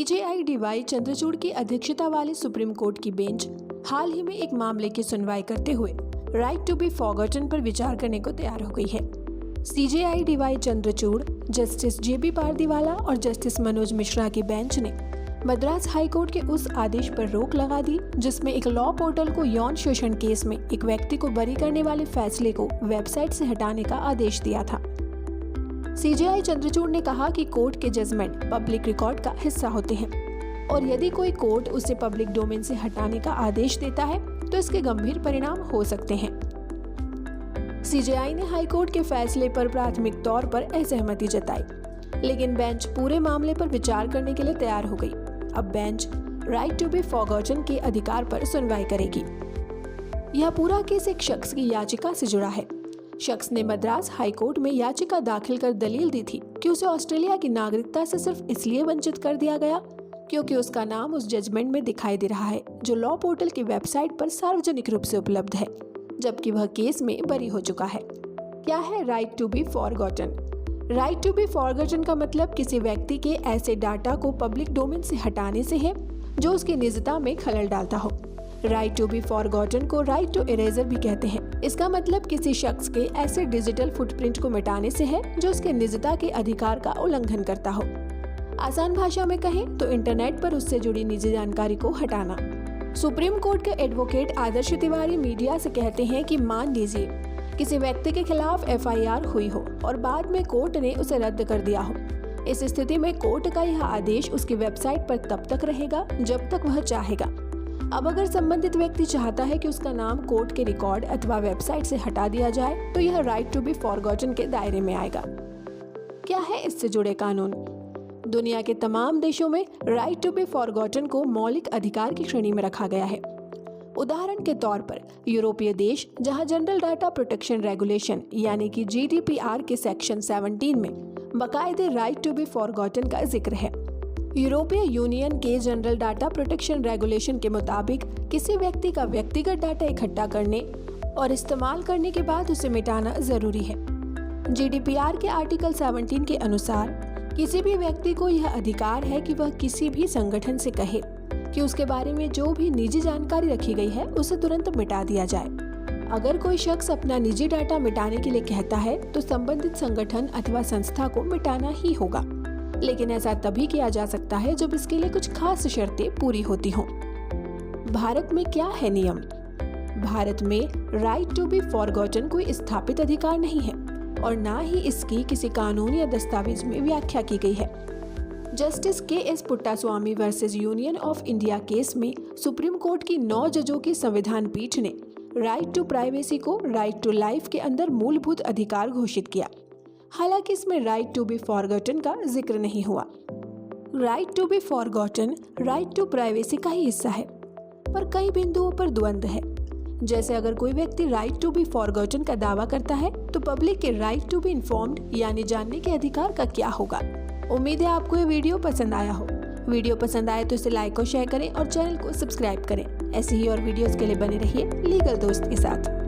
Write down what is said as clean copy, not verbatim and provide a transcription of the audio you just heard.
CJI D Y Chandrachud की अध्यक्षता वाली सुप्रीम कोर्ट की बेंच हाल ही में एक मामले की सुनवाई करते हुए राइट टू बी फॉरगॉटन पर विचार करने को तैयार हो गई है। सीजेआई डीवाई चंद्रचूड़, जस्टिस जेबी पारदीवाला और जस्टिस मनोज मिश्रा की बेंच ने मद्रास हाई कोर्ट के उस आदेश पर रोक लगा दी जिसमें एक लॉ पोर्टल को यौन शोषण केस में एक व्यक्ति को बरी करने वाले फैसले को वेबसाइट से हटाने का आदेश दिया था। सीजेआई चंद्रचूड़ ने कहा कि कोर्ट के जजमेंट पब्लिक रिकॉर्ड का हिस्सा होते हैं और यदि कोई कोर्ट उसे पब्लिक डोमेन से हटाने का आदेश देता है तो इसके गंभीर परिणाम हो सकते हैं। सीजेआई ने हाई कोर्ट के फैसले पर प्राथमिक तौर पर असहमति जताई, लेकिन बेंच पूरे मामले पर विचार करने के लिए तैयार हो गई। अब bench right to be forgotten के अधिकार पर सुनवाई करेगी। यह पूरा केस एक शख्स की याचिका से जुड़ा है। शख्स ने मद्रास हाई कोर्ट में याचिका दाखिल कर दलील दी थी कि उसे ऑस्ट्रेलिया की नागरिकता से सिर्फ इसलिए वंचित कर दिया गया क्योंकि उसका नाम उस जजमेंट में दिखाई दे रहा है जो लॉ पोर्टल की वेबसाइट पर सार्वजनिक रूप से उपलब्ध है, जबकि वह केस में बरी हो चुका है। क्या है right to be forgotten? Right to be forgotten का मतलब किसी व्यक्ति के ऐसे डाटा को पब्लिक डोमेन से हटाने से है जो उसकी निजता में खलल डालता हो। राइट टू बी फॉरगॉटन को राइट टू इरेजर भी कहते हैं। इसका मतलब किसी शख्स के ऐसे डिजिटल फुटप्रिंट को मिटाने से है जो उसके निजता के अधिकार का उल्लंघन करता हो। आसान भाषा में कहें तो इंटरनेट पर उससे जुड़ी निजी जानकारी को हटाना। सुप्रीम कोर्ट के एडवोकेट आदर्श तिवारी मीडिया से कहते हैं कि मान लीजिए किसी व्यक्ति के खिलाफ एफआईआर हुई हो और बाद में कोर्ट ने उसे रद्द कर दिया हो। इस स्थिति में कोर्ट का यह आदेश उसकी वेबसाइट पर तब तक रहेगा जब तक वह चाहेगा। अब अगर संबंधित व्यक्ति चाहता है कि उसका नाम कोर्ट के रिकॉर्ड अथवा वेबसाइट से हटा दिया जाए तो यह राइट टू बी फॉरगॉटन के दायरे में आएगा। क्या है इससे जुड़े कानून? दुनिया के तमाम देशों में राइट टू बी फॉरगॉटन को मौलिक अधिकार की श्रेणी में रखा गया है। उदाहरण के तौर पर यूरोपीय देश जहां जनरल डाटा प्रोटेक्शन रेगुलेशन यानी कि जीडीपीआर के सेक्शन 17 में बाकायदे राइट टू बी फॉरगॉटन का जिक्र है। यूरोपीय यूनियन के जनरल डाटा प्रोटेक्शन रेगुलेशन के मुताबिक किसी व्यक्ति का व्यक्तिगत डाटा इकट्ठा करने और इस्तेमाल करने के बाद उसे मिटाना जरूरी है। जीडीपीआर के आर्टिकल 17 के अनुसार किसी भी व्यक्ति को यह अधिकार है कि वह किसी भी संगठन से कहे कि उसके बारे में जो भी निजी जानकारी रखी गई है उसे तुरंत मिटा दिया जाए। अगर कोई शख्स अपना निजी डाटा मिटाने के लिए कहता है तो संबंधित संगठन अथवा संस्था को मिटाना ही होगा, लेकिन ऐसा तभी किया जा सकता है जब इसके लिए कुछ खास शर्तें पूरी होती हों। भारत में क्या है नियम? भारत में राइट टू बी फॉरगॉटन कोई स्थापित अधिकार नहीं है और ना ही इसकी किसी कानून या दस्तावेज में व्याख्या की गई है। Justice KS. Puttaswamy versus union of India case में सुप्रीम कोर्ट की 9 जजों की संविधान पीठ ने राइट टू प्राइवेसी को राइट टू लाइफ के अंदर मूलभूत अधिकार घोषित किया। हालांकि इसमें राइट टू बी फॉरगॉटन का जिक्र नहीं हुआ। Right to be forgotten right to privacy का ही हिस्सा है, पर कई बिंदुओं पर द्वंद्व है। जैसे अगर कोई व्यक्ति राइट टू बी फॉरगॉटन का दावा करता है तो पब्लिक के राइट टू बी इन्फॉर्म्ड यानी जानने के अधिकार का क्या होगा? उम्मीद है आपको ये वीडियो पसंद आया हो। वीडियो पसंद आए तो इसे लाइक और शेयर करें और चैनल को सब्सक्राइब करें। ऐसी ही और वीडियोस के लिए बने रहिए लीगल दोस्त के साथ।